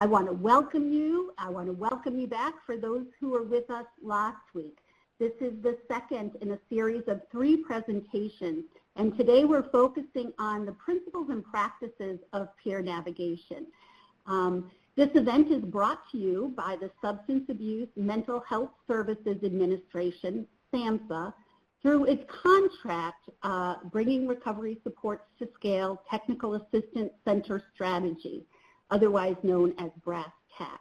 I want to welcome you. I want to welcome you back for those who were with us last week. This is the second in a series of 3 presentations, and today we're focusing on the principles and practices of peer navigation. This event is brought to you by the Substance Abuse Mental Health Services Administration, SAMHSA, through its contract, Bringing Recovery Supports to Scale Technical Assistance Center Strategy, otherwise known as BRASS TACS.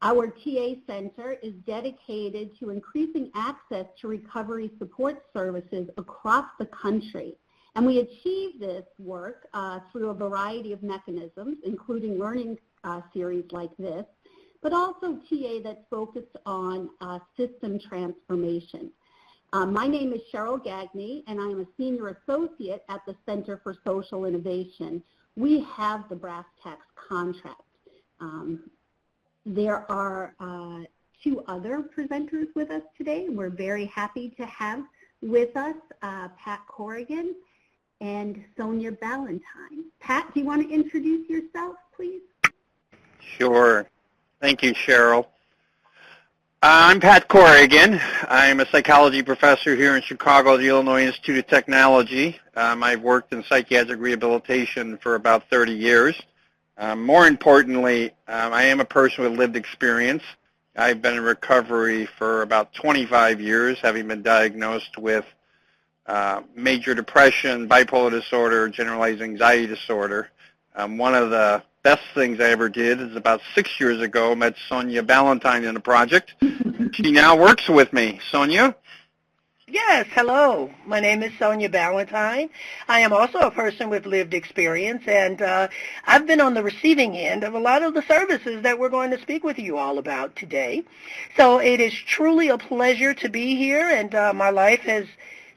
Our TA Center is dedicated to increasing access to recovery support services across the country. And we achieve this work through a variety of mechanisms, including learning series like this, but also TA that's focused on system transformation. My name is Cheryl Gagney, and I am a Senior Associate at the Center for Social Innovation. We have the BRASS TACS contract. There are 2 other presenters with us today. We're very happy to have with us Pat Corrigan and Sonia Ballantyne. Pat, do you want to introduce yourself, please? Sure. Thank you, Cheryl. I'm Pat Corrigan. I'm a psychology professor here in Chicago at the Illinois Institute of Technology. I've worked in psychiatric rehabilitation for about 30 years. More importantly, I am a person with lived experience. I've been in recovery for about 25 years, having been diagnosed with major depression, bipolar disorder, generalized anxiety disorder. One of the best things I ever did is about 6 years ago, met Sonia Ballantyne in a project. She now works with me. Sonia? Yes, hello. My name is Sonia Ballantyne. I am also a person with lived experience, and I've been on the receiving end of a lot of the services that we're going to speak with you all about today. So it is truly a pleasure to be here, and my life has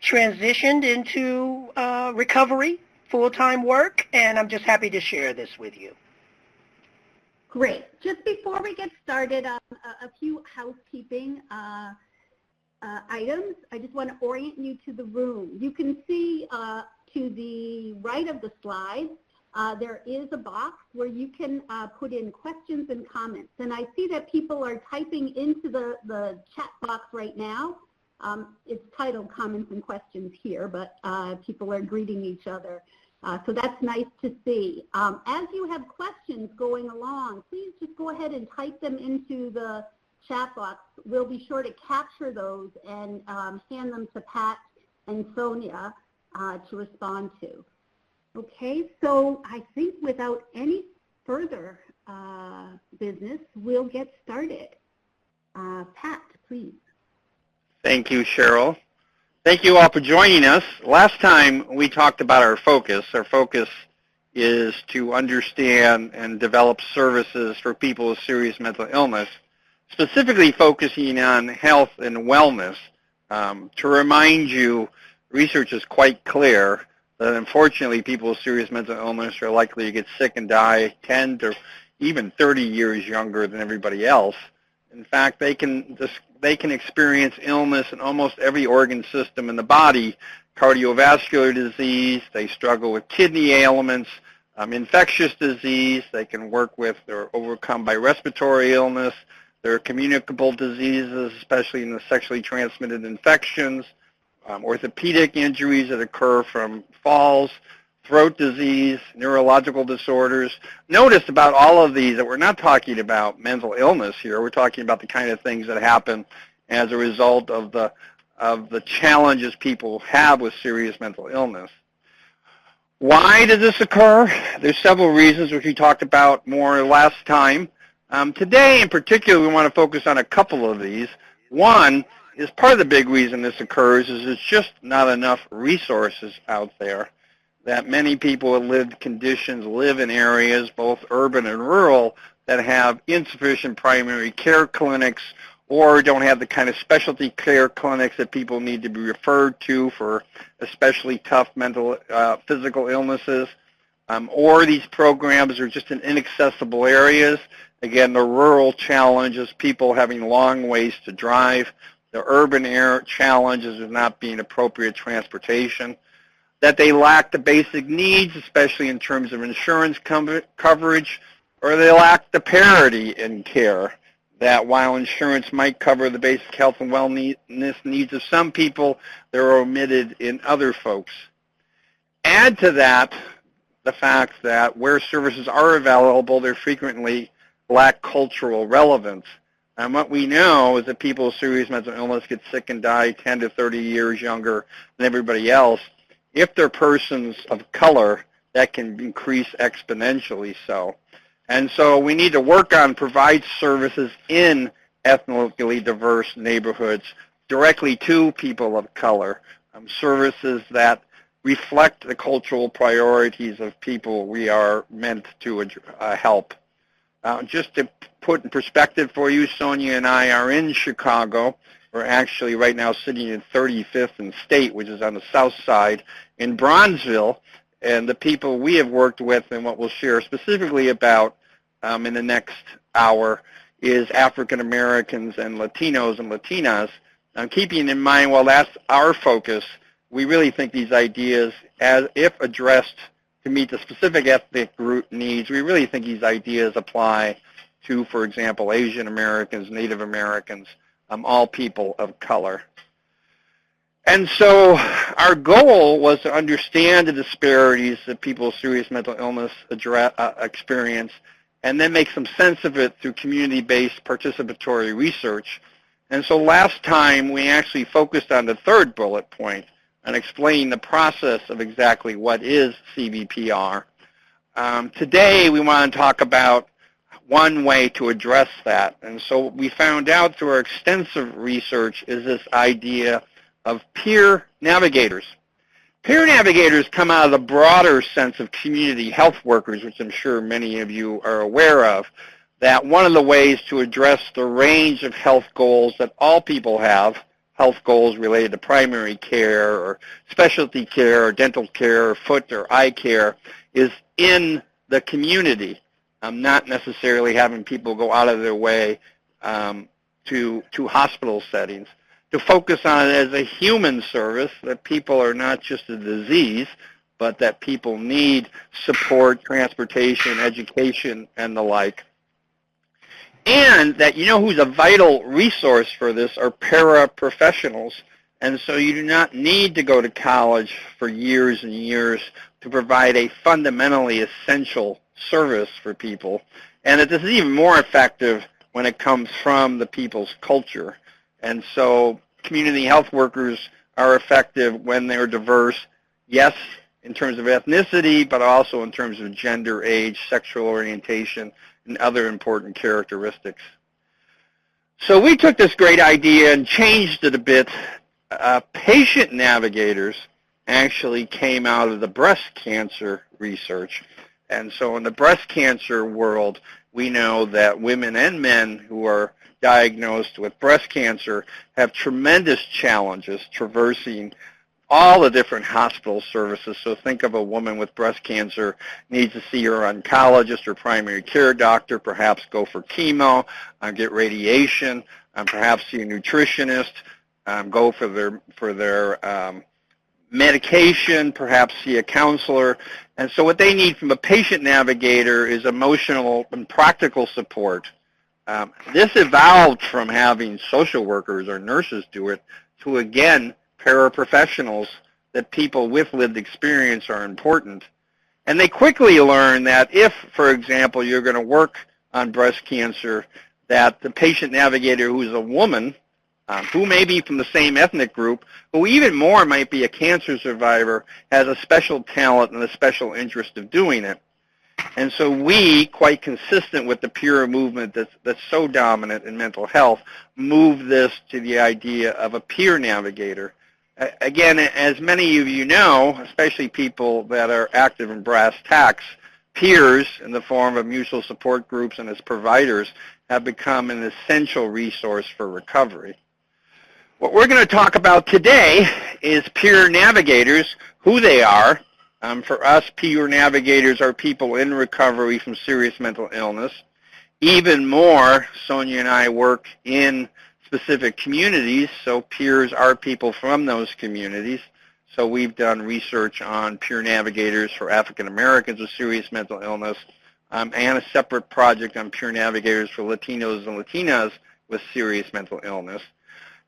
transitioned into recovery, full-time work, and I'm just happy to share this with you. Great. Just before we get started, a few housekeeping items. I just want to orient you to the room. You can see to the right of the slide, there is a box where you can put in questions and comments. And I see that people are typing into the chat box right now. It's titled Comments and Questions here, but people are greeting each other. So that's nice to see. As you have questions going along, please just go ahead and type them into the chat box. We'll be sure to capture those and hand them to Pat and Sonia to respond to. Okay, so I think without any further business, we'll get started. Pat, please. Thank you, Cheryl. Thank you all for joining us. Last time we talked about our focus. Our focus is to understand and develop services for people with serious mental illness, specifically focusing on health and wellness. To remind you, research is quite clear that unfortunately people with serious mental illness are likely to get sick and die 10 to even 30 years younger than everybody else. In fact, they can experience illness in almost every organ system in the body, cardiovascular disease, they struggle with kidney ailments, infectious disease, they can work with or overcome by respiratory illness, there are communicable diseases, especially in the sexually transmitted infections, orthopedic injuries that occur from falls, throat disease, neurological disorders. Notice about all of these that we're not talking about mental illness here. We're talking about the kind of things that happen as a result of the challenges people have with serious mental illness. Why does this occur? There's several reasons which we talked about more last time. Today in particular we want to focus on a couple of these. One is part of the big reason this occurs is there's just not enough resources out there. That many people with lived conditions live in areas, both urban and rural, that have insufficient primary care clinics or don't have the kind of specialty care clinics that people need to be referred to for especially tough mental, physical illnesses, or these programs are just in inaccessible areas. Again, the rural challenge is people having long ways to drive. The urban challenges of not being appropriate transportation. That they lack the basic needs, especially in terms of insurance coverage, or they lack the parity in care, that while insurance might cover the basic health and wellness needs of some people, they're omitted in other folks. Add to that the fact that where services are available, they frequently lack cultural relevance. And what we know is that people with serious mental illness get sick and die 10 to 30 years younger than everybody else. If they're persons of color, that can increase exponentially so. And so we need to work on provide services in ethnically diverse neighborhoods directly to people of color, services that reflect the cultural priorities of people we are meant to help. Just to put in perspective for you, Sonia and I are in Chicago. We're actually right now sitting in 35th and State, which is on the south side, in Bronzeville. And the people we have worked with and what we'll share specifically about in the next hour is African Americans and Latinos and Latinas. Keeping in mind, while that's our focus, we really think these ideas, as if addressed to meet the specific ethnic group needs, we really think these ideas apply to, for example, Asian Americans, Native Americans, all people of color. And so our goal was to understand the disparities that people with serious mental illness experience and then make some sense of it through community-based participatory research. And so last time we actually focused on the third bullet point and explained the process of exactly what is CBPR. Today we want to talk about one way to address that. And so what we found out through our extensive research is this idea of peer navigators. Peer navigators come out of the broader sense of community health workers, which I'm sure many of you are aware of, that one of the ways to address the range of health goals that all people have, health goals related to primary care or specialty care or dental care or foot or eye care, is in the community, not necessarily having people go out of their way to hospital settings. To focus on it as a human service, that people are not just a disease, but that people need support, transportation, education, and the like. And that you know who's a vital resource for this are paraprofessionals. And so you do not need to go to college for years and years to provide a fundamentally essential service for people. And that this is even more effective when it comes from the people's culture. And so community health workers are effective when they're diverse, yes, in terms of ethnicity, but also in terms of gender, age, sexual orientation, and other important characteristics. So we took this great idea and changed it a bit. Patient navigators actually came out of the breast cancer research. And so in the breast cancer world, we know that women and men who are diagnosed with breast cancer have tremendous challenges traversing all the different hospital services. So think of a woman with breast cancer needs to see her oncologist or primary care doctor, perhaps go for chemo, get radiation, perhaps see a nutritionist, go for their medication, perhaps see a counselor. And so what they need from a patient navigator is emotional and practical support. This evolved from having social workers or nurses do it to, again, paraprofessionals, that people with lived experience are important. And they quickly learn that if, for example, you're going to work on breast cancer, that the patient navigator who's a woman, who may be from the same ethnic group, who even more might be a cancer survivor, has a special talent and a special interest of doing it. And so we, quite consistent with the peer movement that's so dominant in mental health, move this to the idea of a peer navigator. Again, as many of you know, especially people that are active in brass tacks, peers in the form of mutual support groups and as providers have become an essential resource for recovery. What we're going to talk about today is peer navigators, who they are. For us, peer navigators are people in recovery from serious mental illness. Even more, Sonia and I work in specific communities, so peers are people from those communities. So we've done research on peer navigators for African Americans with serious mental illness. and a separate project on peer navigators for Latinos and Latinas with serious mental illness.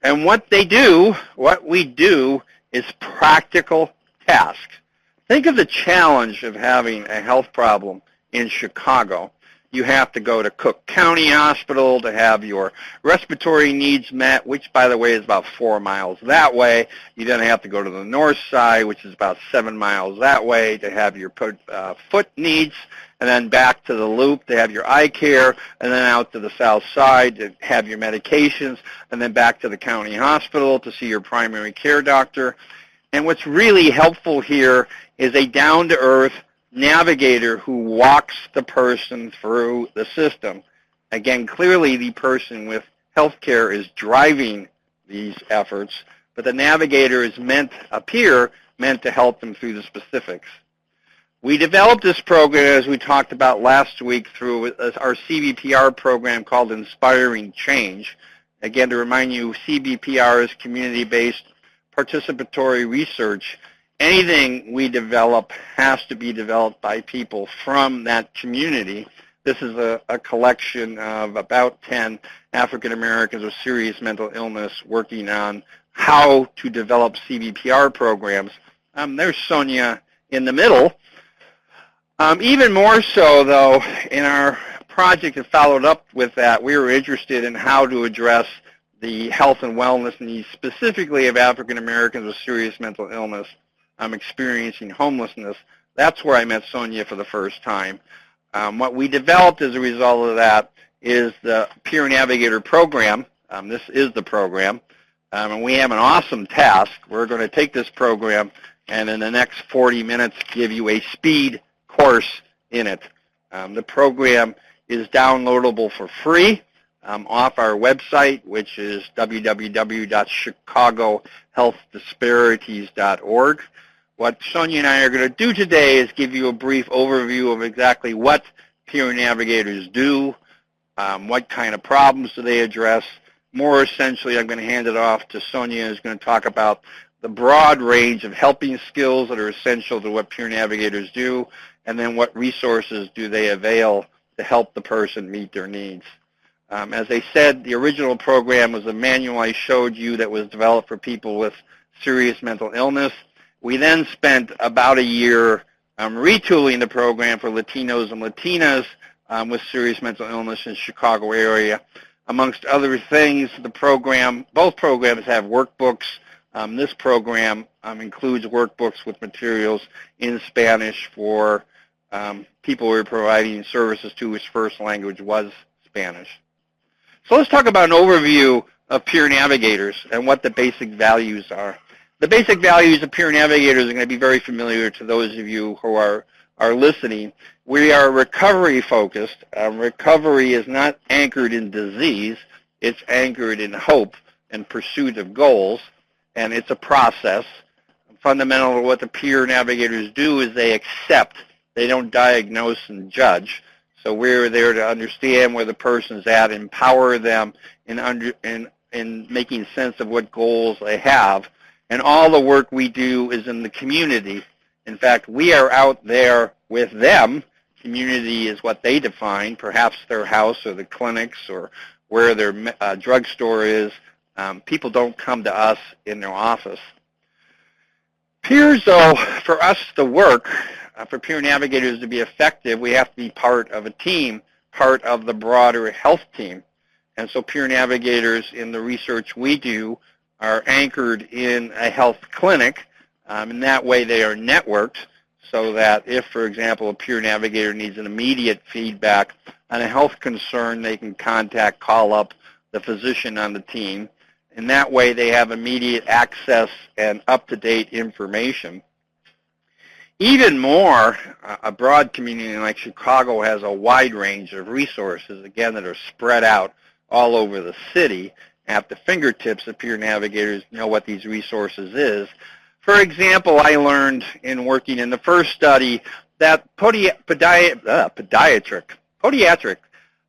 And what we do is practical tasks. Think of the challenge of having a health problem in Chicago. You have to go to Cook County Hospital to have your respiratory needs met, which, by the way, is about 4 miles that way. You then have to go to the north side, which is about 7 miles that way, to have your foot needs, and then back to the loop to have your eye care, and then out to the south side to have your medications, and then back to the county hospital to see your primary care doctor. And what's really helpful here is a down-to-earth navigator who walks the person through the system. Again, clearly the person with healthcare is driving these efforts, but the navigator is meant to help them through the specifics. We developed this program, as we talked about last week, through our CBPR program called Inspiring Change. Again, to remind you, CBPR is community-based participatory research. Anything we develop has to be developed by people from that community. This is a collection of about 10 African Americans with serious mental illness working on how to develop CBPR programs. There's Sonia in the middle. Even more so, though, in our project that followed up with that, we were interested in how to address the health and wellness needs specifically of African Americans with serious mental illness experiencing homelessness. That's where I met Sonia for the first time. What we developed as a result of that is the Peer Navigator program. This is the program, and we have an awesome task. We're going to take this program and in the next 40 minutes give you a speed course in it. The program is downloadable for free off our website, which is www.chicagohealthdisparities.org. What Sonia and I are going to do today is give you a brief overview of exactly what peer navigators do, what kind of problems do they address. More essentially, I'm going to hand it off to Sonia, who's going to talk about the broad range of helping skills that are essential to what peer navigators do, and then what resources do they avail to help the person meet their needs. As I said, the original program was a manual I showed you that was developed for people with serious mental illness. We then spent about a year retooling the program for Latinos and Latinas with serious mental illness in the Chicago area. Amongst other things, both programs have workbooks. This program includes workbooks with materials in Spanish for people we're providing services to whose first language was Spanish. So let's talk about an overview of peer navigators and what the basic values are. The basic values of peer navigators are going to be very familiar to those of you who are listening. We are recovery focused. Recovery is not anchored in disease. It's anchored in hope and pursuit of goals, and it's a process. Fundamental to what the peer navigators do is they accept. They don't diagnose and judge. So we're there to understand where the person's at, empower them in making sense of what goals they have. And all the work we do is in the community. In fact, we are out there with them. Community is what they define, perhaps their house or the clinics or where their drugstore is. People don't come to us in their office. Peers, though, for us to work, for peer navigators to be effective, we have to be part of a team, part of the broader health team. And so peer navigators in the research we do are anchored in a health clinic. In that way, they are networked so that if, for example, a peer navigator needs an immediate feedback on a health concern, they can call up the physician on the team. In that way, they have immediate access and up-to-date information. Even more, a broad community like Chicago has a wide range of resources, again, that are spread out all over the city. At the fingertips of peer navigators know what these resources is. For example, I learned in working in the first study that podiatric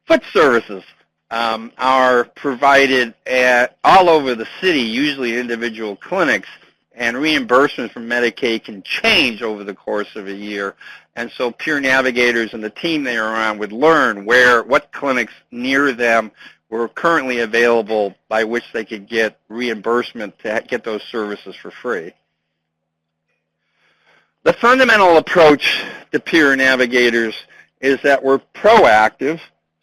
foot services are provided all over the city, usually individual clinics, and reimbursement from Medicaid can change over the course of a year. And so peer navigators and the team they are around would learn what clinics near them were currently available by which they could get reimbursement to get those services for free. The fundamental approach to peer navigators is that we're proactive.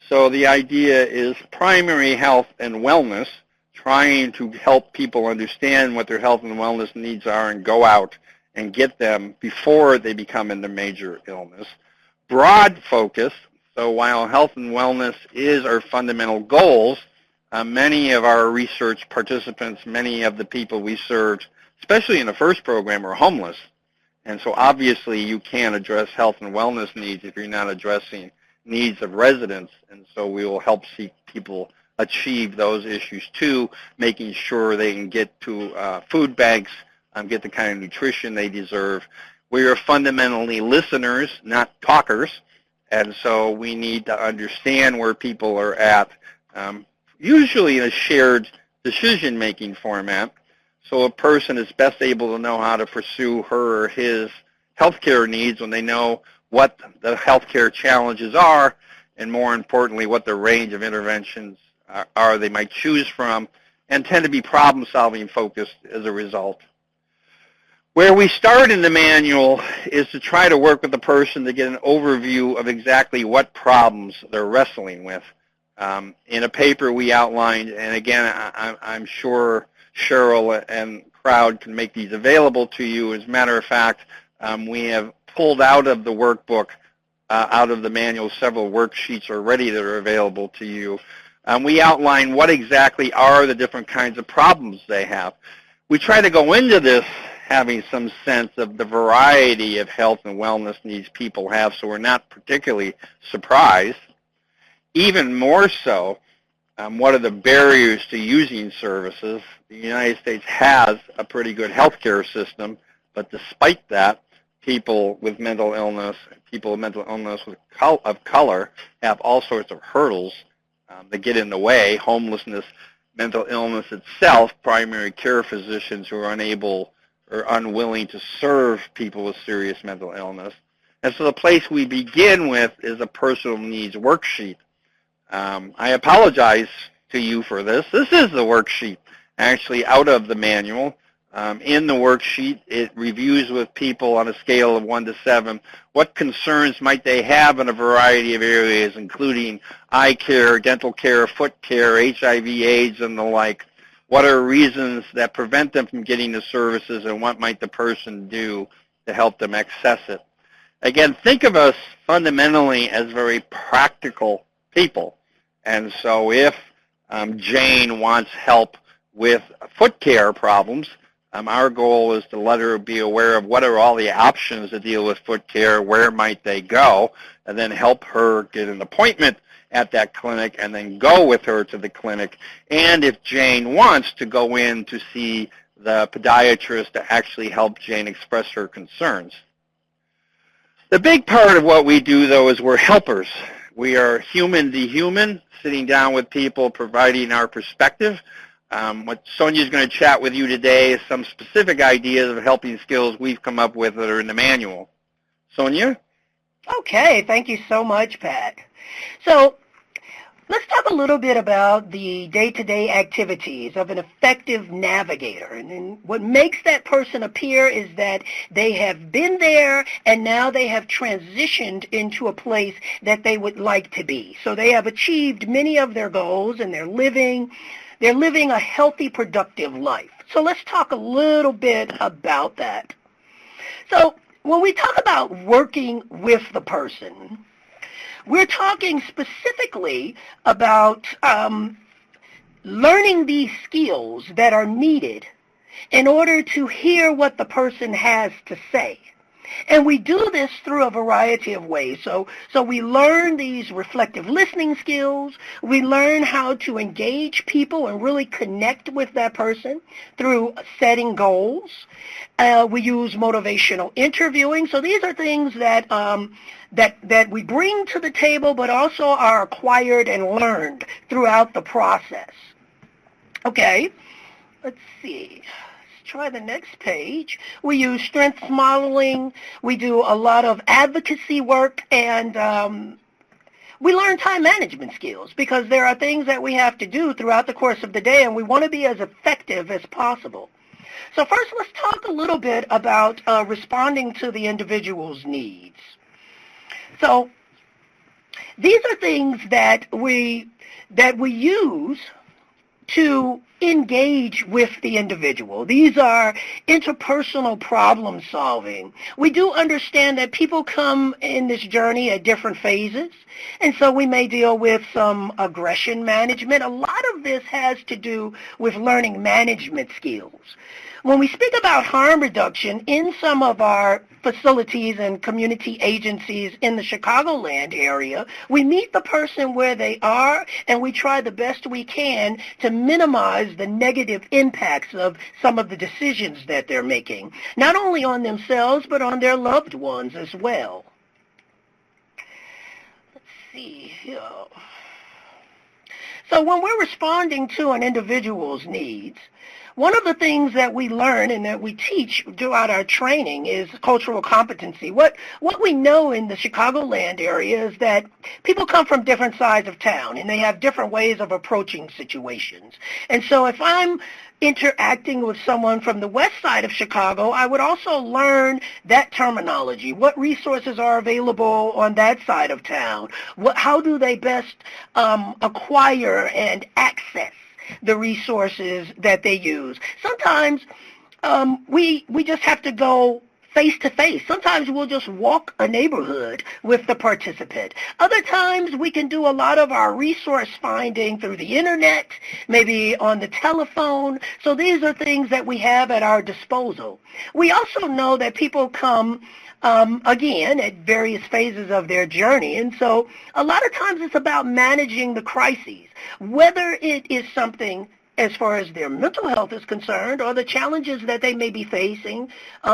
So the idea is primary health and wellness, trying to help people understand what their health and wellness needs are and go out and get them before they become into major illness. Broad focus, so while health and wellness is our fundamental goals, many of our research participants, many of the people we served, especially in the first program, are homeless. And so obviously you can't address health and wellness needs if you're not addressing needs of residents. And so we will help see people achieve those issues too, making sure they can get to food banks, get the kind of nutrition they deserve. We are fundamentally listeners, not talkers. And so we need to understand where people are at, usually in a shared decision-making format. So a person is best able to know how to pursue her or his healthcare needs when they know what the healthcare challenges are, and more importantly, what the range of interventions are they might choose from, and tend to be problem-solving focused as a result. Where we start in the manual is to try to work with the person to get an overview of exactly what problems they're wrestling with. In a paper we outlined, and again, I'm sure Cheryl and crowd can make these available to you. As a matter of fact, we have pulled out of the workbook, out of the manual, several worksheets already that are available to you. We outline what exactly are the different kinds of problems they have. We try to go into this having some sense of the variety of health and wellness needs people have, so we're not particularly surprised. Even more so, what are the barriers to using services? The United States has a pretty good healthcare system, but despite that, people with mental illness of color have all sorts of hurdles that get in the way. Homelessness, mental illness itself, primary care physicians who are unable or unwilling to serve people with serious mental illness. And so the place we begin with is a personal needs worksheet. I apologize to you for this. This is the worksheet, actually, out of the manual. In the worksheet, it reviews with people on a scale of 1 to 7 what concerns might they have in a variety of areas, including eye care, dental care, foot care, HIV/AIDS, and the like. What are reasons that prevent them from getting the services, and what might the person do to help them access it? Again, think of us fundamentally as very practical people. And so if Jane wants help with foot care problems, our goal is to let her be aware of what are all the options to deal with foot care, where might they go, and then help her get an appointment at that clinic and then go with her to the clinic. And if Jane wants to go in to see the podiatrist to actually help Jane express her concerns. The big part of what we do, though, is we're helpers. We are human to human, sitting down with people, providing our perspective. What Sonia's going to chat with you today is some specific ideas of helping skills we've come up with that are in the manual. Sonia? Okay, thank you so much, Pat. So let's talk a little bit about the day-to-day activities of an effective navigator. And what makes that person appear is that they have been there and now they have transitioned into a place that they would like to be. So they have achieved many of their goals and they're living a healthy, productive life. So let's talk a little bit about that. So when we talk about working with the person, we're talking specifically about learning these skills that are needed in order to hear what the person has to say. And we do this through a variety of ways. So we learn these reflective listening skills. We learn how to engage people and really connect with that person through setting goals. We use motivational interviewing. So these are things that that we bring to the table, but also are acquired and learned throughout the process. Okay, let's see. try the next page. We use strengths modeling. We do a lot of advocacy work, and we learn time management skills because there are things that we have to do throughout the course of the day, and we want to be as effective as possible. So first, let's talk a little bit about responding to the individual's needs. So these are things that we use to engage with the individual. These are interpersonal problem solving. We do understand that people come in this journey at different phases, and so we may deal with some aggression management. A lot of this has to do with learning management skills. When we speak about harm reduction in some of our facilities and community agencies in the Chicagoland area, we meet the person where they are, and we try the best we can to minimize the negative impacts of some of the decisions that they're making, not only on themselves, but on their loved ones as well. Let's see here. So when we're responding to an individual's needs, one of the things that we learn and that we teach throughout our training is cultural competency. What we know in the Chicagoland area is that people come from different sides of town, and they have different ways of approaching situations. And so if I'm interacting with someone from the west side of Chicago, I would also learn that terminology. What resources are available on that side of town? How do they best acquire and access the resources that they use? Sometimes we just have to go face to face. Sometimes we'll just walk a neighborhood with the participant. Other times we can do a lot of our resource finding through the internet, maybe on the telephone. So these are things that we have at our disposal. We also know that people come again, at various phases of their journey. And so a lot of times it's about managing the crises, whether it is something as far as their mental health is concerned or the challenges that they may be facing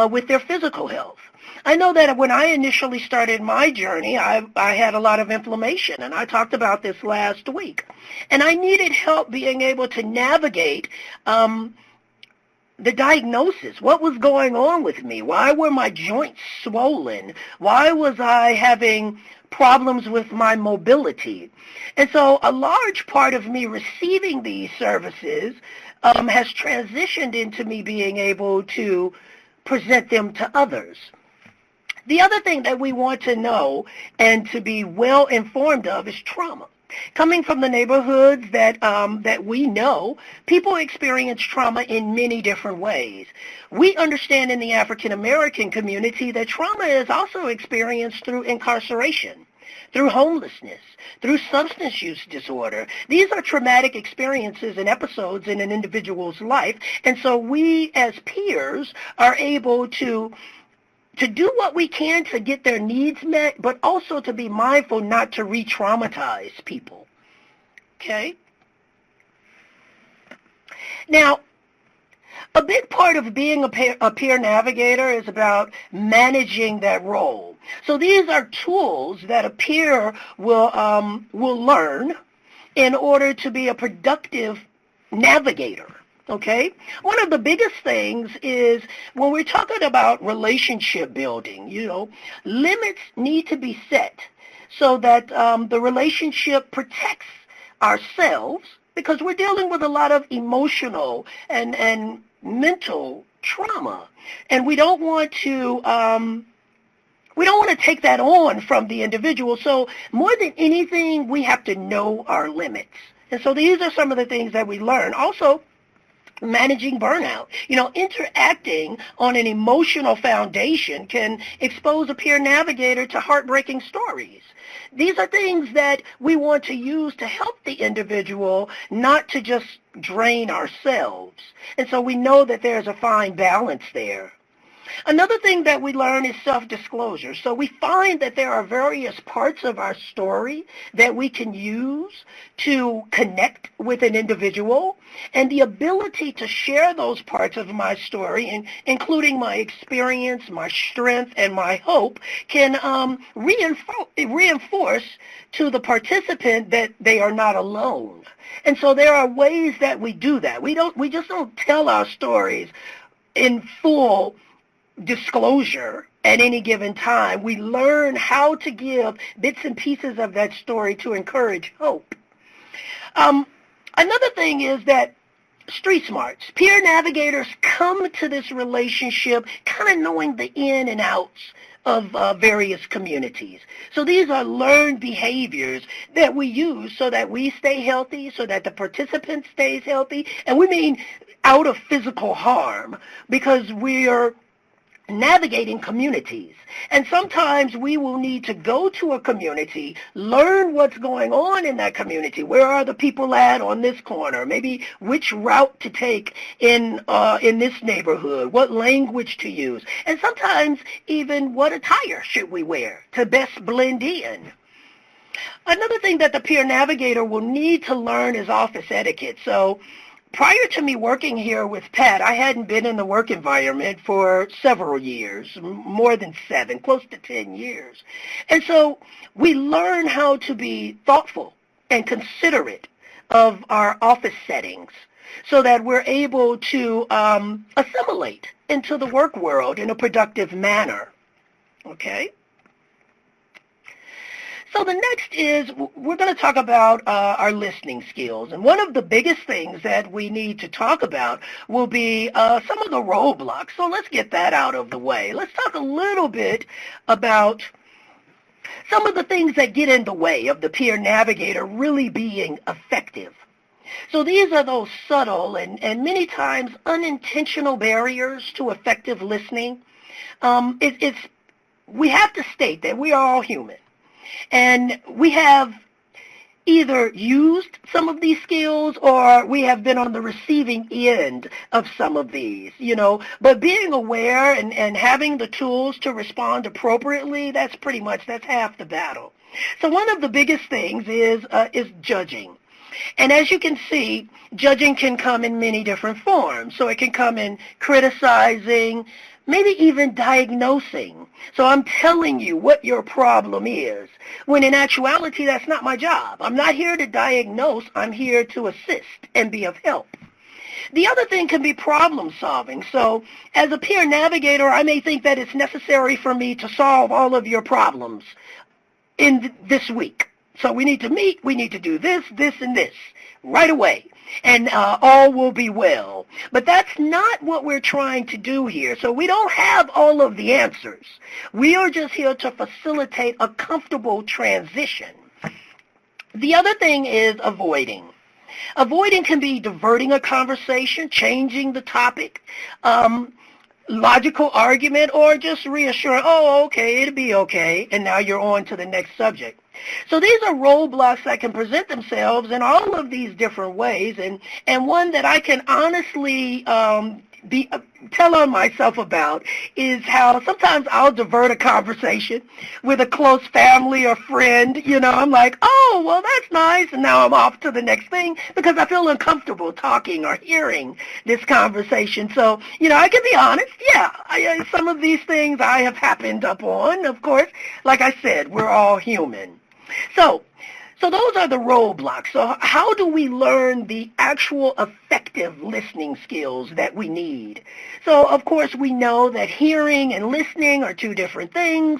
with their physical health. I know that when I initially started my journey, I had a lot of inflammation, and I talked about this last week. And I needed help being able to navigate the diagnosis. What was going on with me? Why were my joints swollen? Why was I having problems with my mobility? And so a large part of me receiving these services has transitioned into me being able to present them to others. The other thing that we want to know and to be well informed of is trauma. Coming from the neighborhoods that we know, people experience trauma in many different ways. We understand in the African American community that trauma is also experienced through incarceration, through homelessness, through substance use disorder. These are traumatic experiences and episodes in an individual's life, and so we as peers are able to do what we can to get their needs met, but also to be mindful not to re-traumatize people. Okay? Now, a big part of being a peer navigator is about managing that role. So these are tools that a peer will learn in order to be a productive navigator. Okay? One of the biggest things is when we're talking about relationship building, limits need to be set so that the relationship protects ourselves, because we're dealing with a lot of emotional and mental trauma, and we don't want to take that on from the individual. So more than anything, we have to know our limits. And so these are some of the things that we learn. Also, managing burnout. Interacting on an emotional foundation can expose a peer navigator to heartbreaking stories. These are things that we want to use to help the individual, not to just drain ourselves. And so we know that there's a fine balance there. Another thing that we learn is self-disclosure. So we find that there are various parts of our story that we can use to connect with an individual, and the ability to share those parts of my story, including my experience, my strength, and my hope, can reinforce to the participant that they are not alone. And so there are ways that we do that. We just don't tell our stories in full disclosure at any given time. We learn how to give bits and pieces of that story to encourage hope. Another thing is that street smarts, peer navigators come to this relationship kind of knowing the in and outs of various communities. So these are learned behaviors that we use so that we stay healthy, so that the participant stays healthy, and we mean out of physical harm, because we are navigating communities. And sometimes we will need to go to a community, learn what's going on in that community. Where are the people at on this corner? Maybe which route to take in this neighborhood, what language to use, and sometimes even what attire should we wear to best blend in. Another thing that the peer navigator will need to learn is office etiquette. So prior to me working here with Pat, I hadn't been in the work environment for several years, more than 7, close to 10 years. And so we learn how to be thoughtful and considerate of our office settings so that we're able to assimilate into the work world in a productive manner. Okay? So the next is we're going to talk about our listening skills. And one of the biggest things that we need to talk about will be some of the roadblocks. So let's get that out of the way. Let's talk a little bit about some of the things that get in the way of the peer navigator really being effective. So these are those subtle and many times unintentional barriers to effective listening. We have to state that we are all human. And we have either used some of these skills or we have been on the receiving end of some of these, But being aware and having the tools to respond appropriately, that's half the battle. So one of the biggest things is judging. And as you can see, judging can come in many different forms. So it can come in criticizing, maybe even diagnosing. So I'm telling you what your problem is, when in actuality, that's not my job. I'm not here to diagnose. I'm here to assist and be of help. The other thing can be problem solving. So as a peer navigator, I may think that it's necessary for me to solve all of your problems in this week. So we need to meet, we need to do this, this, and this right away, and all will be well. But that's not what we're trying to do here. So we don't have all of the answers. We are just here to facilitate a comfortable transition. The other thing is avoiding. Avoiding can be diverting a conversation, changing the topic, logical argument, or just reassuring, oh, okay, it'll be okay, and now you're on to the next subject. So these are roadblocks that can present themselves in all of these different ways, and one that I can honestly tell on myself about is how sometimes I'll divert a conversation with a close family or friend. I'm like, oh, well, that's nice, and now I'm off to the next thing because I feel uncomfortable talking or hearing this conversation. So, I can be honest. Yeah, some of these things I have happened upon, of course. Like I said, we're all human. So those are the roadblocks. So how do we learn the actual effective listening skills that we need? So, of course, we know that hearing and listening are two different things.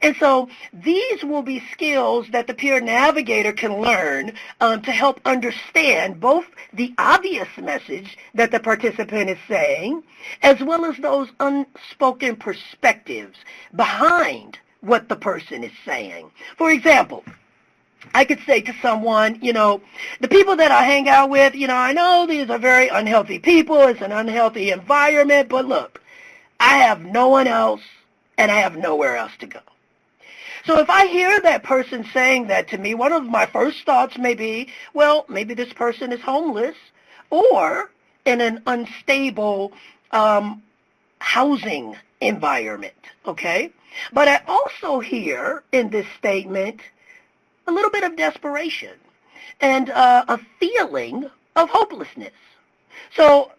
And so these will be skills that the peer navigator can learn to help understand both the obvious message that the participant is saying, as well as those unspoken perspectives behind what the person is saying. For example, I could say to someone, the people that I hang out with, I know these are very unhealthy people. It's an unhealthy environment. But look, I have no one else and I have nowhere else to go. So if I hear that person saying that to me, one of my first thoughts may be, well, maybe this person is homeless or in an unstable housing environment, okay? But I also hear in this statement a little bit of desperation and a feeling of hopelessness. So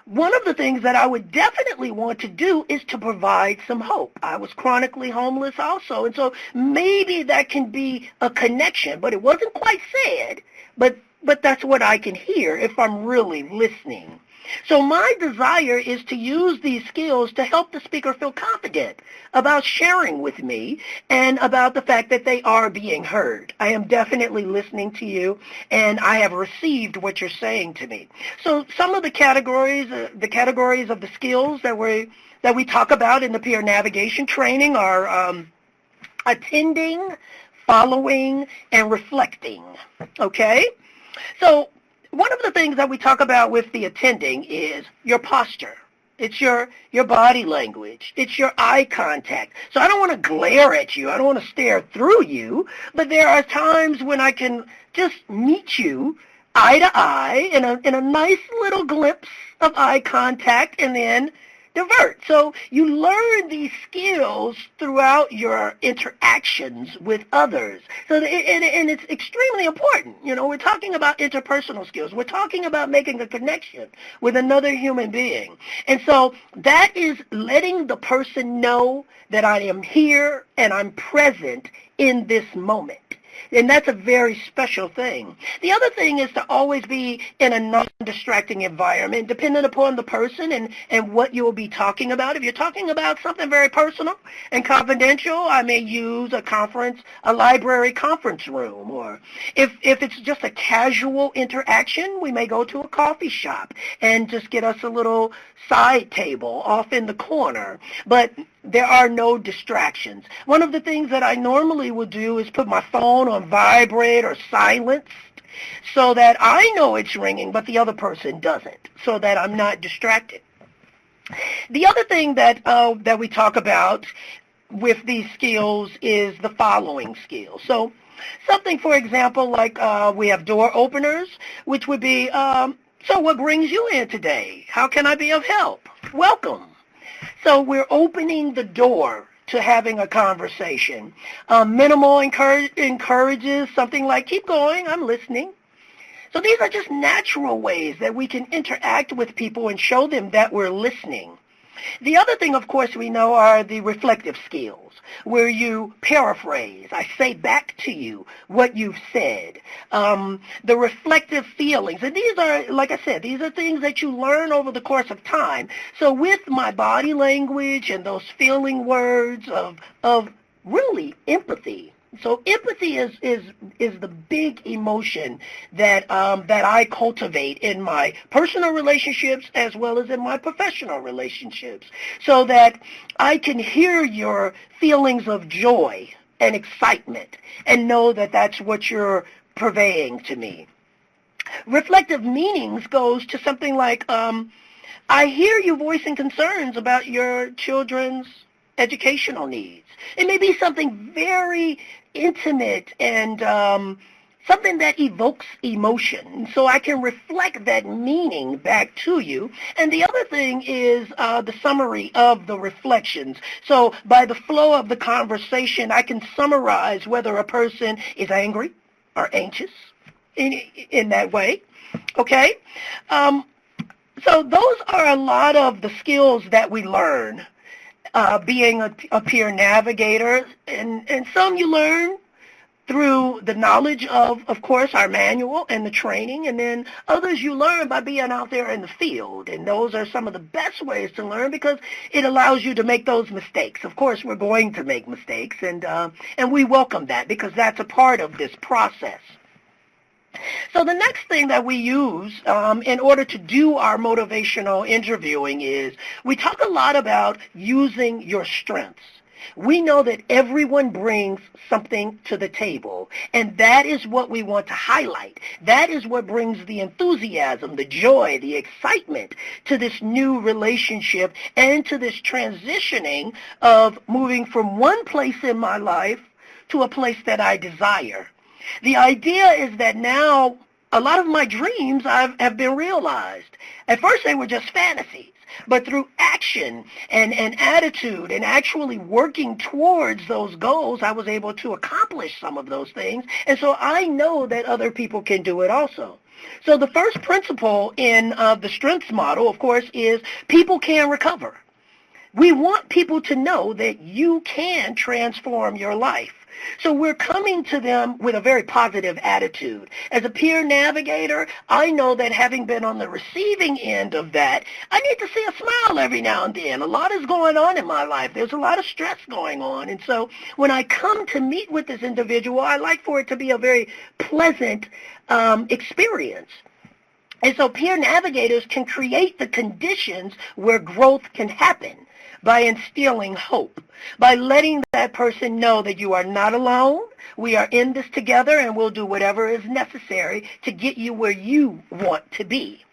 one of the things that I would definitely want to do is to provide some hope. I was chronically homeless also, and so maybe that can be a connection, but it wasn't quite said. But but that's what I can hear if I'm really listening. So my desire is to use these skills to help the speaker feel confident about sharing with me and about the fact that they are being heard. I am definitely listening to you, and I have received what you're saying to me. So some of the categories of the skills that we talk about in the peer navigation training are attending, following, and reflecting. Okay? So one of the things that we talk about with the attending is your posture. It's your body language. It's your eye contact. So I don't want to glare at you. I don't want to stare through you. But there are times when I can just meet you eye to eye in a nice little glimpse of eye contact and then divert. So you learn these skills throughout your interactions with others. So and it's extremely important. You know, we're talking about interpersonal skills. We're talking about making a connection with another human being. And so that is letting the person know that I am here and I'm present in this moment. And that's a very special thing. The other thing is to always be in a non-distracting environment, depending upon the person and what you will be talking about. If you're talking about something very personal and confidential, I may use a library conference room. Or if it's just a casual interaction, we may go to a coffee shop and just get us a little side table off in the corner. But there are no distractions. One of the things that I normally would do is put my phone on vibrate or silenced so that I know it's ringing, but the other person doesn't, so that I'm not distracted. The other thing that we talk about with these skills is the following skills. So something, for example, like we have door openers, which would be, so what brings you in today? How can I be of help? Welcome. So we're opening the door to having a conversation. Minimal encourages something like, keep going, I'm listening. So these are just natural ways that we can interact with people and show them that we're listening. The other thing, of course, we know are the reflective skills, where you paraphrase. I say back to you what you've said. The reflective feelings. And these are, like I said, these are things that you learn over the course of time. So with my body language and those feeling words of really empathy. So empathy is the big emotion that I cultivate in my personal relationships as well as in my professional relationships, so that I can hear your feelings of joy and excitement and know that that's what you're purveying to me. Reflective meanings goes to something like, I hear you voicing concerns about your children's educational needs. It may be something very intimate and something that evokes emotion. So I can reflect that meaning back to you. And the other thing is the summary of the reflections. So by the flow of the conversation, I can summarize whether a person is angry or anxious in that way. Okay? So those are a lot of the skills that we learn. Being a peer navigator, and some you learn through the knowledge of course, our manual and the training, and then others you learn by being out there in the field, and those are some of the best ways to learn because it allows you to make those mistakes. Of course, we're going to make mistakes, and we welcome that because that's a part of this process. So the next thing that we use in order to do our motivational interviewing is we talk a lot about using your strengths. We know that everyone brings something to the table, and that is what we want to highlight. That is what brings the enthusiasm, the joy, the excitement to this new relationship and to this transitioning of moving from one place in my life to a place that I desire. The idea is that now a lot of my dreams have been realized. At first they were just fantasies, but through action and attitude and actually working towards those goals, I was able to accomplish some of those things. And so I know that other people can do it also. So the first principle in the strengths model, of course, is people can recover. We want people to know that you can transform your life. So we're coming to them with a very positive attitude. As a peer navigator, I know that having been on the receiving end of that, I need to see a smile every now and then. A lot is going on in my life. There's a lot of stress going on. And so when I come to meet with this individual, I like for it to be a very pleasant experience. And so peer navigators can create the conditions where growth can happen by instilling hope, by letting that person know that you are not alone, we are in this together, and we'll do whatever is necessary to get you where you want to be.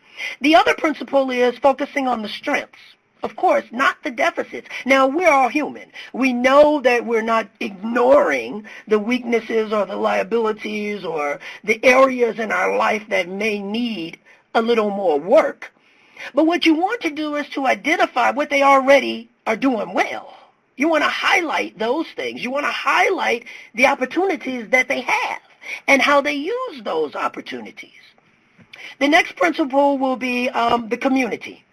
The other principle is focusing on the strengths. Of course, not the deficits. Now, we're all human. We know that we're not ignoring the weaknesses or the liabilities or the areas in our life that may need a little more work. But what you want to do is to identify what they already are doing well. You want to highlight those things. You want to highlight the opportunities that they have and how they use those opportunities. The next principle will be the community,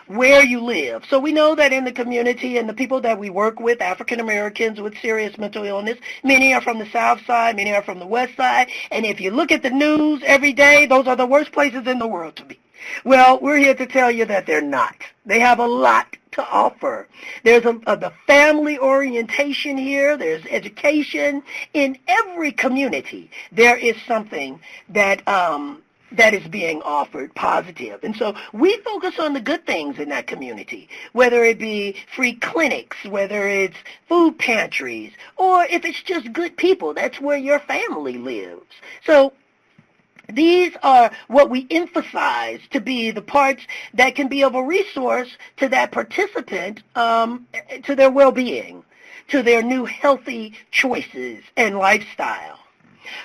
where you live. So we know that in the community and the people that we work with, African Americans with serious mental illness, many are from the South Side, many are from the West Side, and if you look at the news every day, those are the worst places in the world to be. Well, we're here to tell you that they're not. They have a lot to offer. There's the family orientation here. There's education. In every community, there is something that is being offered positive. And so we focus on the good things in that community, whether it be free clinics, whether it's food pantries, or if it's just good people. That's where your family lives. So these are what we emphasize to be the parts that can be of a resource to that participant, to their well-being, to their new healthy choices and lifestyle.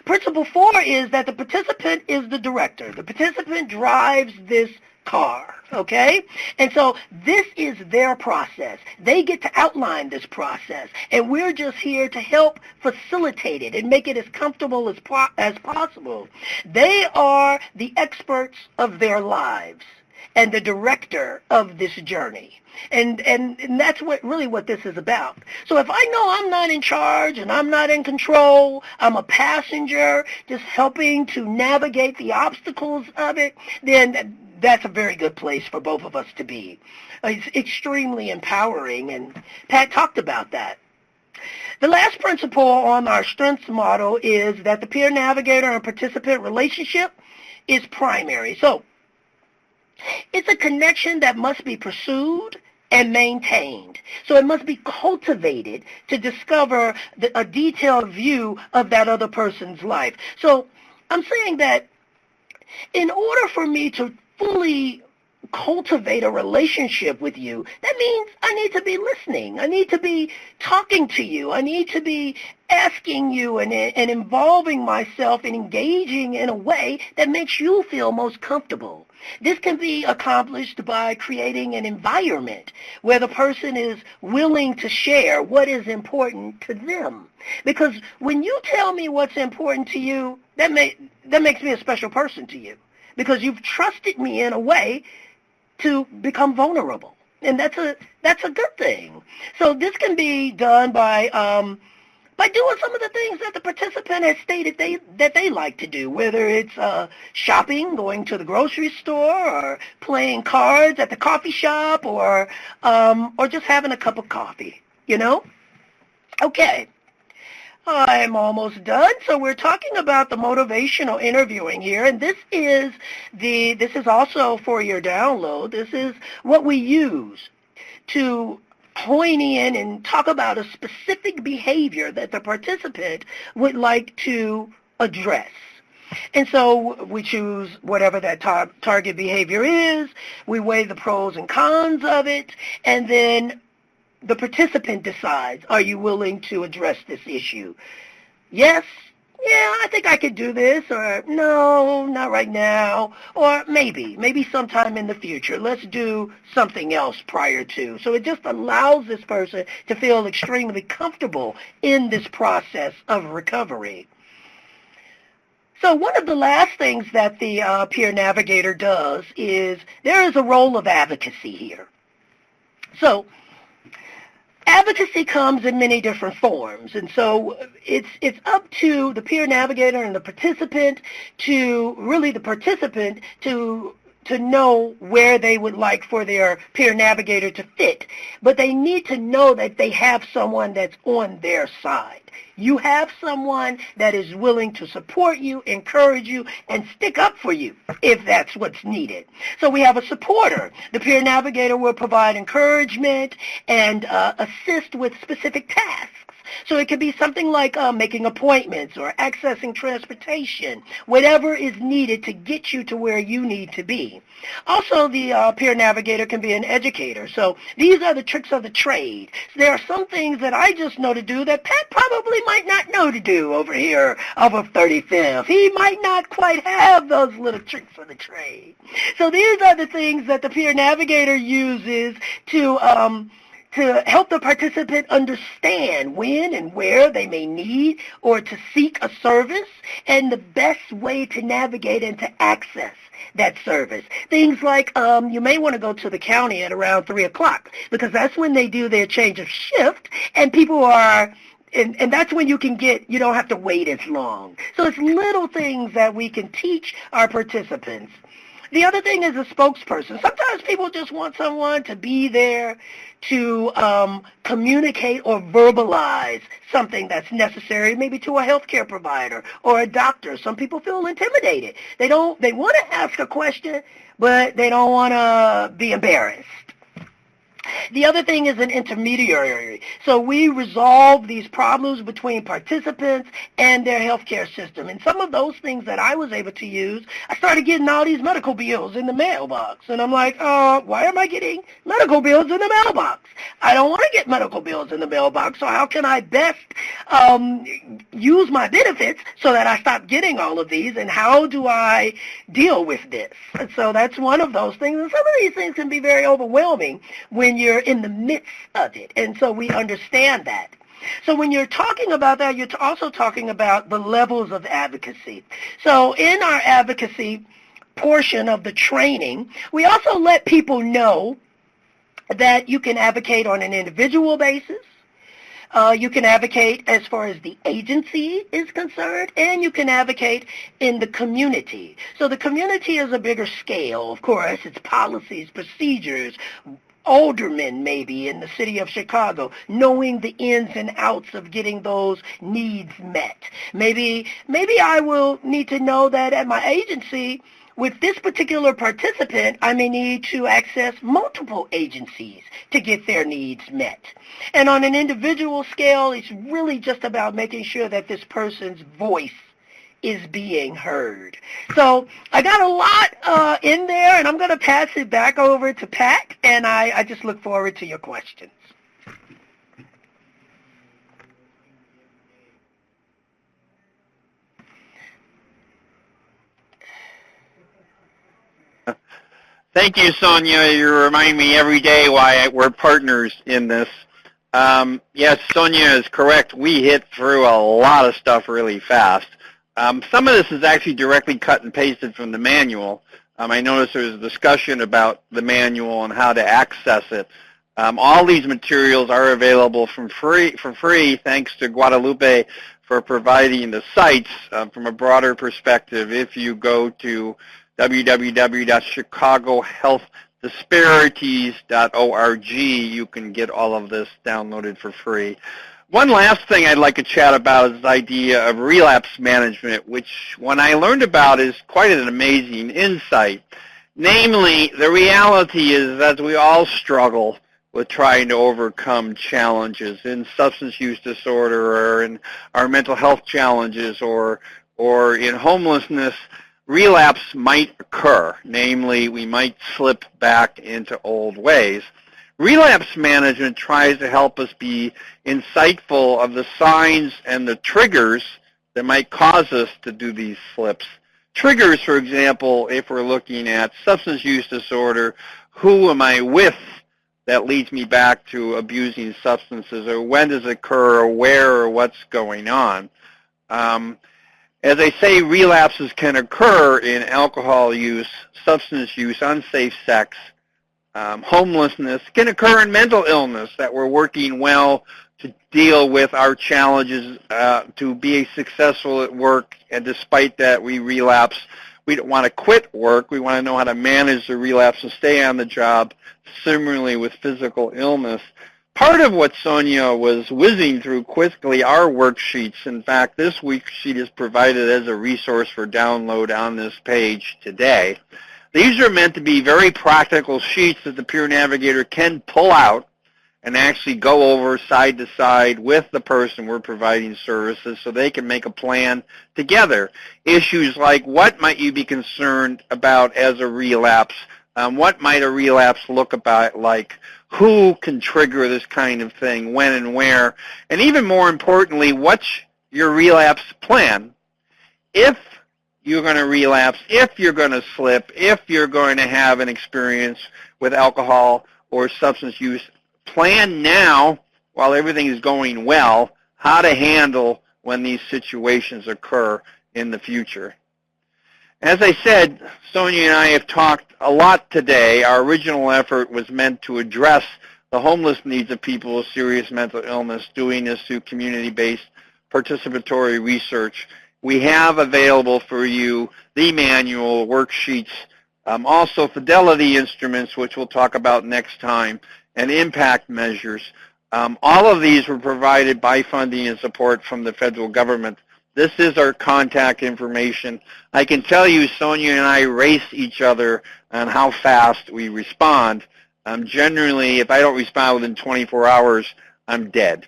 Principle 4 is that the participant is the director. The participant drives this car, okay? And so this is their process. They get to outline this process, and we're just here to help facilitate it and make it as comfortable as possible. They are the experts of their lives and the director of this journey. And that's really what this is about. So if I know I'm not in charge and I'm not in control, I'm a passenger just helping to navigate the obstacles of it, then that's a very good place for both of us to be. It's extremely empowering, and Pat talked about that. The last principle on our strengths model is that the peer navigator and participant relationship is primary. So it's a connection that must be pursued and maintained. So it must be cultivated to discover a detailed view of that other person's life. So I'm saying that in order for me to fully cultivate a relationship with you, that means I need to be listening. I need to be talking to you. I need to be asking you and involving myself and engaging in a way that makes you feel most comfortable. This can be accomplished by creating an environment where the person is willing to share what is important to them. Because when you tell me what's important to you, that makes me a special person to you, because you've trusted me in a way to become vulnerable. And that's a good thing. So this can be done by doing some of the things that the participant has stated that they like to do, whether it's shopping, going to the grocery store, or playing cards at the coffee shop, or just having a cup of coffee, you know? Okay. I'm almost done. So we're talking about the motivational interviewing here, and this is also for your download. This is what we use to hone in and talk about a specific behavior that the participant would like to address. And so we choose whatever that target behavior is, we weigh the pros and cons of it, and then the participant decides, are you willing to address this issue? Yes, yeah, I think I could do this, or no, not right now, or maybe sometime in the future. Let's do something else prior to. So it just allows this person to feel extremely comfortable in this process of recovery. So one of the last things that the peer navigator does is there is a role of advocacy here. So Advocacy comes in many different forms, and so it's up to the peer navigator and the participant to know where they would like for their peer navigator to fit. But they need to know that they have someone that's on their side. You have someone that is willing to support you, encourage you, and stick up for you if that's what's needed. So we have a supporter. The peer navigator will provide encouragement and assist with specific tasks. So it could be something like making appointments or accessing transportation, whatever is needed to get you to where you need to be. Also, the peer navigator can be an educator. So these are the tricks of the trade. So there are some things that I just know to do that Pat probably might not know to do over here off of 35th. He might not quite have those little tricks of the trade. So these are the things that the peer navigator uses to help the participant understand when and where they may need or to seek a service and the best way to navigate and to access that service. Things like you may want to go to the county at around 3 o'clock because that's when they do their change of shift and people are and that's when you don't have to wait as long. So it's little things that we can teach our participants. The other thing is a spokesperson. Sometimes people just want someone to be there to communicate or verbalize something that's necessary, maybe to a healthcare provider or a doctor. Some people feel intimidated. They want to ask a question, but they don't want to be embarrassed. The other thing is an intermediary. So we resolve these problems between participants and their healthcare system. And some of those things that I was able to use, I started getting all these medical bills in the mailbox. And I'm like, why am I getting medical bills in the mailbox? I don't want to get medical bills in the mailbox. So how can I best use my benefits so that I stop getting all of these? And how do I deal with this? And so that's one of those things. And some of these things can be very overwhelming when you're in the midst of it. And so we understand that. So when you're talking about that, you're also talking about the levels of advocacy. So in our advocacy portion of the training, we also let people know that you can advocate on an individual basis. You can advocate as far as the agency is concerned, and you can advocate in the community. So the community is a bigger scale, of course. It's policies, procedures, aldermen maybe in the city of Chicago, knowing the ins and outs of getting those needs met. Maybe I will need to know that at my agency, with this particular participant, I may need to access multiple agencies to get their needs met. And on an individual scale, it's really just about making sure that this person's voice is being heard. So I got a lot in there, and I'm going to pass it back over to Pat, and I just look forward to your questions. Thank you, Sonia. You remind me every day why we're partners in this. Yes, Sonia is correct. We hit through a lot of stuff really fast. Some of this is actually directly cut and pasted from the manual. I noticed there was a discussion about the manual and how to access it. All these materials are available for free, thanks to Guadalupe for providing the sites from a broader perspective. If you go to www.chicagohealthdisparities.org, you can get all of this downloaded for free. One last thing I'd like to chat about is the idea of relapse management, which when I learned about is quite an amazing insight. Namely, the reality is that we all struggle with trying to overcome challenges in substance use disorder or in our mental health challenges or in homelessness. Relapse might occur. Namely, we might slip back into old ways. Relapse management tries to help us be insightful of the signs and the triggers that might cause us to do these slips. Triggers, for example, if we're looking at substance use disorder, who am I with that leads me back to abusing substances, or when does it occur, or where, or what's going on? As I say, relapses can occur in alcohol use, substance use, unsafe sex, homelessness, can occur in mental illness, that we're working well to deal with our challenges, to be successful at work, and despite that we relapse. We don't want to quit work. We want to know how to manage the relapse and stay on the job. Similarly with physical illness. Part of what Sonia was whizzing through quickly are worksheets. In fact, this worksheet is provided as a resource for download on this page today. These are meant to be very practical sheets that the peer navigator can pull out and actually go over side to side with the person we're providing services so they can make a plan together. Issues like what might you be concerned about as a relapse? What might a relapse look about like? Who can trigger this kind of thing, when and where? And even more importantly, what's your relapse plan? If you're going to relapse, if you're going to slip, if you're going to have an experience with alcohol or substance use, plan now while everything is going well how to handle when these situations occur in the future. As I said, Sonia and I have talked a lot today. Our original effort was meant to address the homeless needs of people with serious mental illness, doing this through community-based participatory research. We have available for you the manual, worksheets, also fidelity instruments, which we'll talk about next time, and impact measures. All of these were provided by funding and support from the federal government. This is our contact information. I can tell you Sonia and I race each other on how fast we respond. Generally, if I don't respond within 24 hours, I'm dead.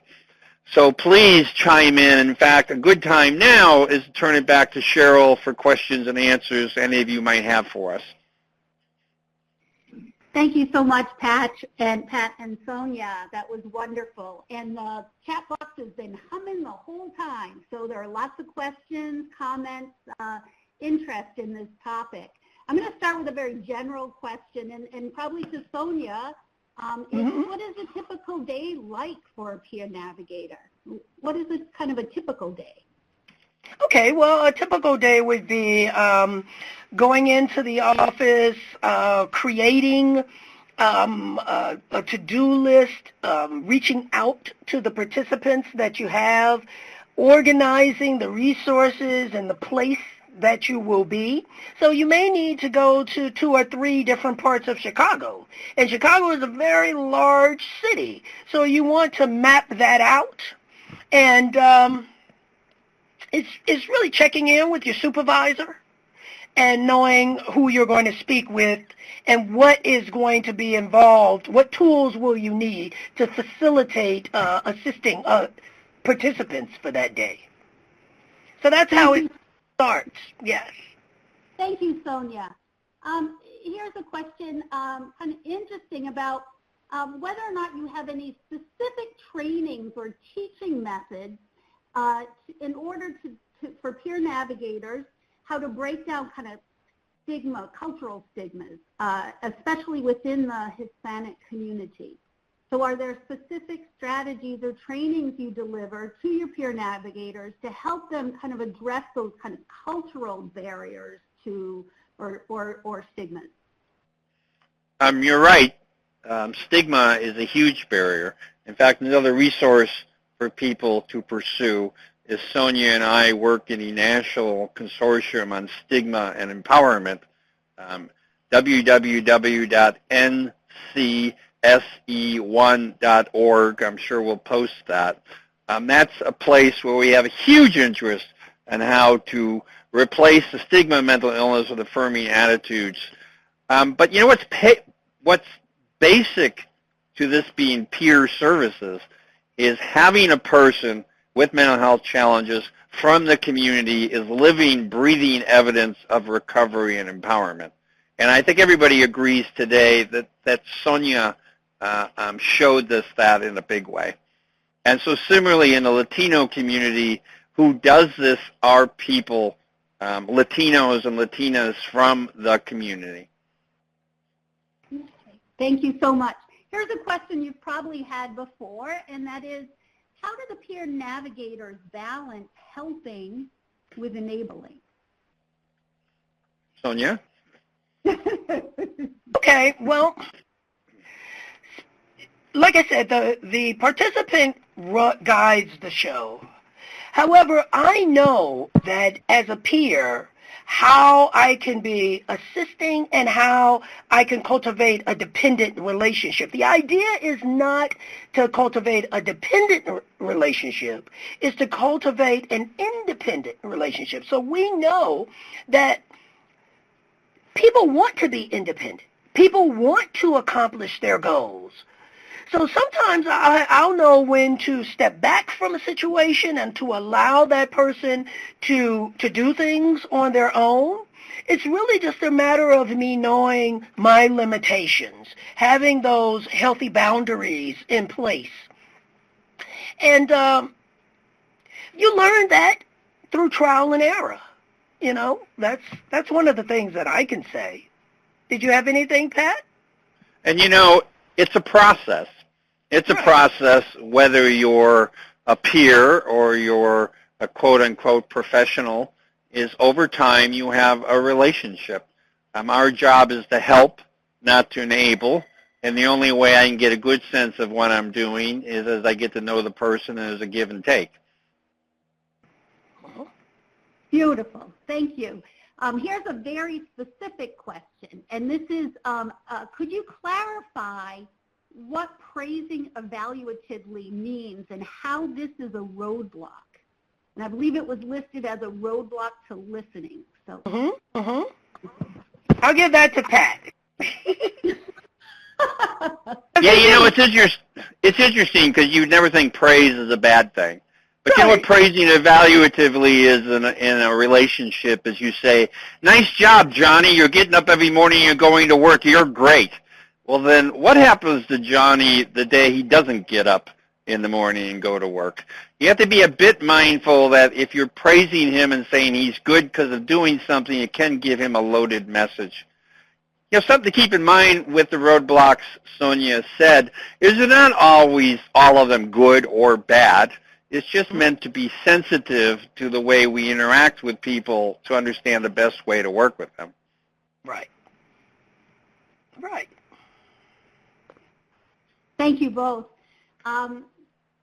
So please chime in. In fact, a good time now is to turn it back to Cheryl for questions and answers any of you might have for us. Thank you so much, Pat and Sonia. That was wonderful. And the chat box has been humming the whole time. So there are lots of questions, comments, interest in this topic. I'm going to start with a very general question, and probably to Sonia. What is a typical day like for a peer navigator? What is kind of a typical day? Okay, well, a typical day would be going into the office, creating a to-do list, reaching out to the participants that you have, organizing the resources and the place that you will be. So you may need to go to 2 or 3 different parts of Chicago. And Chicago is a very large city. So you want to map that out. And it's really checking in with your supervisor and knowing who you're going to speak with and what is going to be involved, what tools will you need to facilitate assisting participants for that day. So that's how it starts, yes. Thank you, Sonia. Here's a question kind of interesting about whether or not you have any specific trainings or teaching methods in order for peer navigators, how to break down kind of stigma, cultural stigmas, especially within the Hispanic community. So are there specific strategies or trainings you deliver to your peer navigators to help them kind of address those kind of cultural barriers to or stigmas? You're right. Stigma is a huge barrier. In fact, another resource for people to pursue is Sonia and I work in a national consortium on stigma and empowerment, www.ncse1.org. I'm sure we'll post that. That's a place where we have a huge interest in how to replace the stigma of mental illness with affirming attitudes. But you know what's basic to this being peer services is having a person with mental health challenges from the community is living, breathing evidence of recovery and empowerment. And I think everybody agrees today that Sonia showed us that in a big way. And so similarly in the Latino community, who does this are people, Latinos and Latinas from the community. Thank you so much. Here's a question you've probably had before, and that is, how do the peer navigators balance helping with enabling? Sonia? Okay, well, like I said, the participant guides the show. However, I know that as a peer, how I can be assisting and how I can cultivate a dependent relationship. The idea is not to cultivate a dependent relationship, it's to cultivate an independent relationship. So we know that people want to be independent. People want to accomplish their goals. So sometimes I'll know when to step back from a situation and to allow that person to do things on their own. It's really just a matter of me knowing my limitations, having those healthy boundaries in place. And you learn that through trial and error. You know, that's one of the things that I can say. Did you have anything, Pat? And you know, it's a process. It's a process whether you're a peer or you're a quote-unquote professional, is over time you have a relationship. Our job is to help, not to enable, and the only way I can get a good sense of what I'm doing is as I get to know the person and there's a give and take. Beautiful. Thank you. Here's a very specific question, and this is, could you clarify what praising evaluatively means and how this is a roadblock? And I believe it was listed as a roadblock to listening. So, I'll give that to Pat. Yeah, you know, it's interesting because you'd never think praise is a bad thing. But you know what praising evaluatively is in a relationship is you say, nice job, Johnny. You're getting up every morning. You're going to work. You're great. Well, then what happens to Johnny the day he doesn't get up in the morning and go to work? You have to be a bit mindful that if you're praising him and saying he's good because of doing something, it can give him a loaded message. You know, something to keep in mind with the roadblocks Sonia said is they're not always all of them good or bad. It's just meant to be sensitive to the way we interact with people to understand the best way to work with them. Right. Right. Thank you both.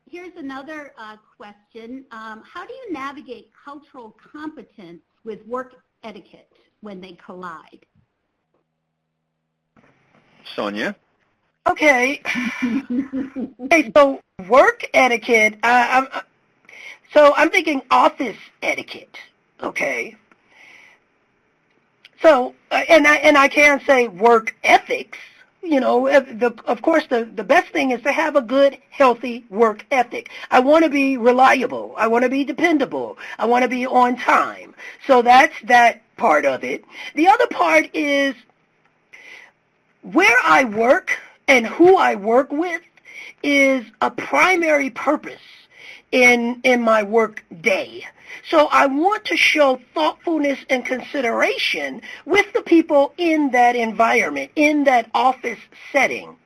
Here's another question. How do you navigate cultural competence with work etiquette when they collide? Sonia? Okay. Okay, so work etiquette, I'm thinking office etiquette, okay? So, and I can say work ethics. You know, of course, the best thing is to have a good, healthy work ethic. I want to be reliable. I want to be dependable. I want to be on time. So that's that part of it. The other part is where I work and who I work with is a primary purpose in my work day. So I want to show thoughtfulness and consideration with the people in that environment, in that office setting.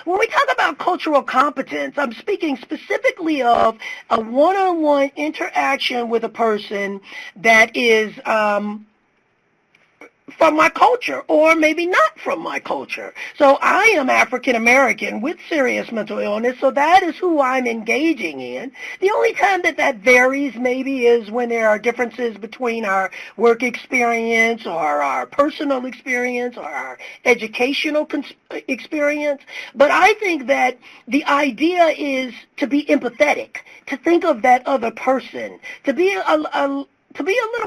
When we talk about cultural competence, I'm speaking specifically of a one-on-one interaction with a person that is from my culture, or maybe not from my culture. So I am African American with serious mental illness, so that is who I'm engaging in. The only time that varies maybe is when there are differences between our work experience or our personal experience or our educational experience. But I think that the idea is to be empathetic, to think of that other person, to be a little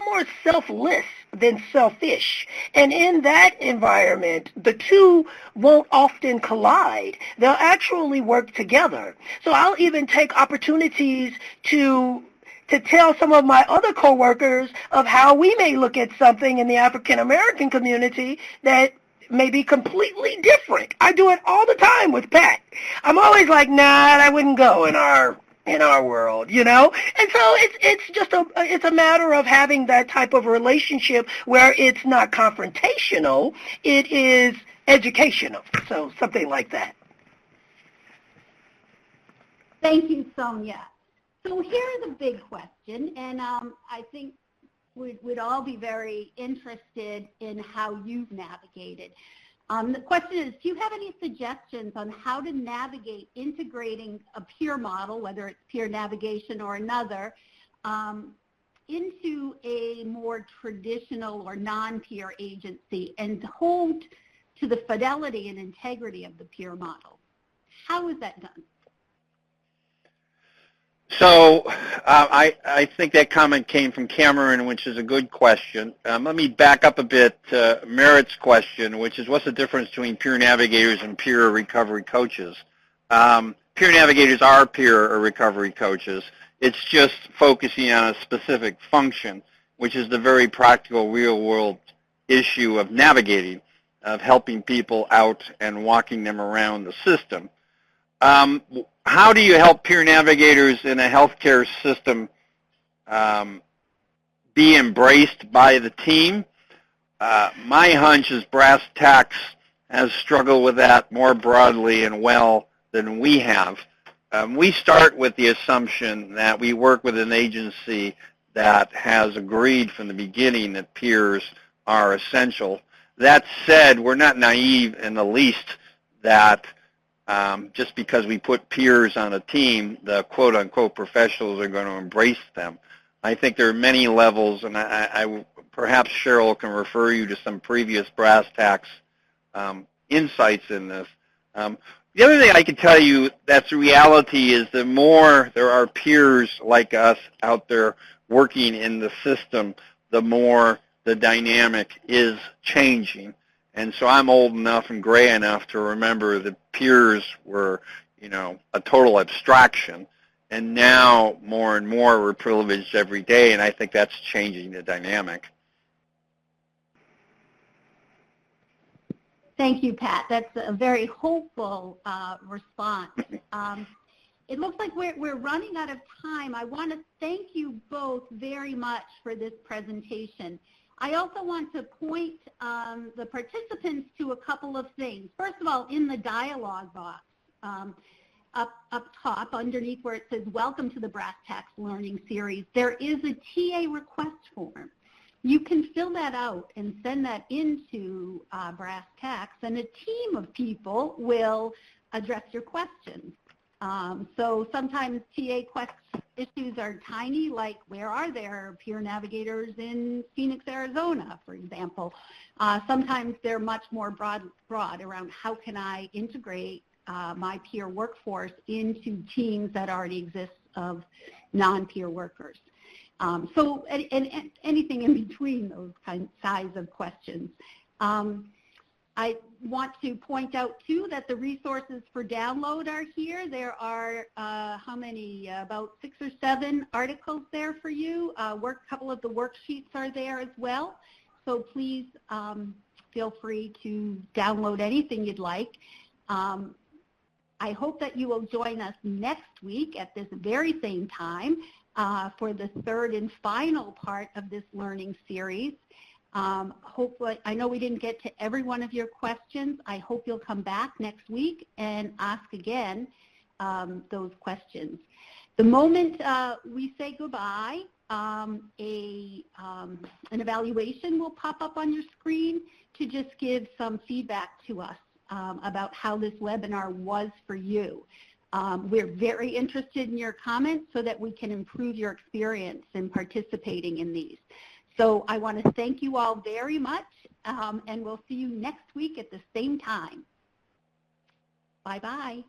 more selfless than selfish. And in that environment, the two won't often collide. They'll actually work together. So I'll even take opportunities to tell some of my other coworkers of how we may look at something in the African American community that may be completely different. I do it all the time with Pat. I'm always like, nah, that wouldn't go in our world, you know? And so it's a matter of having that type of relationship where it's not confrontational, it is educational. So something like that. Thank you, Sonia. So here's a big question, and I think we'd all be very interested in how you've navigated. The question is, do you have any suggestions on how to navigate integrating a peer model, whether it's peer navigation or another, into a more traditional or non-peer agency and hold to the fidelity and integrity of the peer model? How is that done? So I think that comment came from Cameron, which is a good question. Let me back up a bit to Merritt's question, which is what's the difference between peer navigators and peer recovery coaches? Peer navigators are peer recovery coaches. It's just focusing on a specific function, which is the very practical real-world issue of navigating, of helping people out and walking them around the system. How do you help peer navigators in a healthcare system be embraced by the team? My hunch is brass tacks has struggled with that more broadly and well than we have. We start with the assumption that we work with an agency that has agreed from the beginning that peers are essential. That said, we're not naive in the least that just because we put peers on a team, the quote-unquote professionals are going to embrace them. I think there are many levels, and I perhaps Cheryl can refer you to some previous brass tacks insights in this. The other thing I can tell you that's the reality is the more there are peers like us out there working in the system, the more the dynamic is changing. And so I'm old enough and gray enough to remember that peers were, a total abstraction. And now more and more we're privileged every day, and I think that's changing the dynamic. Thank you, Pat. That's a very hopeful response. It looks like we're running out of time. I want to thank you both very much for this presentation. I also want to point the participants to a couple of things. First of all, in the dialogue box up top, underneath where it says, Welcome to the Brass Tacks Learning Series, there is a TA request form. You can fill that out and send that into Brass Tacks, and a team of people will address your questions. So sometimes TA issues are tiny, like where are there peer navigators in Phoenix, Arizona, for example. Sometimes they're much more broad around how can I integrate my peer workforce into teams that already exist of non-peer workers. So and anything in between those size of questions. I want to point out, too, that the resources for download are here. There are, how many, about 6 or 7 articles there for you. A couple of the worksheets are there as well. So please feel free to download anything you'd like. I hope that you will join us next week at this very same time for the third and final part of this learning series. Hopefully, I know we didn't get to every one of your questions. I hope you'll come back next week and ask again those questions. The moment we say goodbye, an evaluation will pop up on your screen to just give some feedback to us about how this webinar was for you. We're very interested in your comments so that we can improve your experience in participating in these. So I want to thank you all very much, and we'll see you next week at the same time. Bye-bye.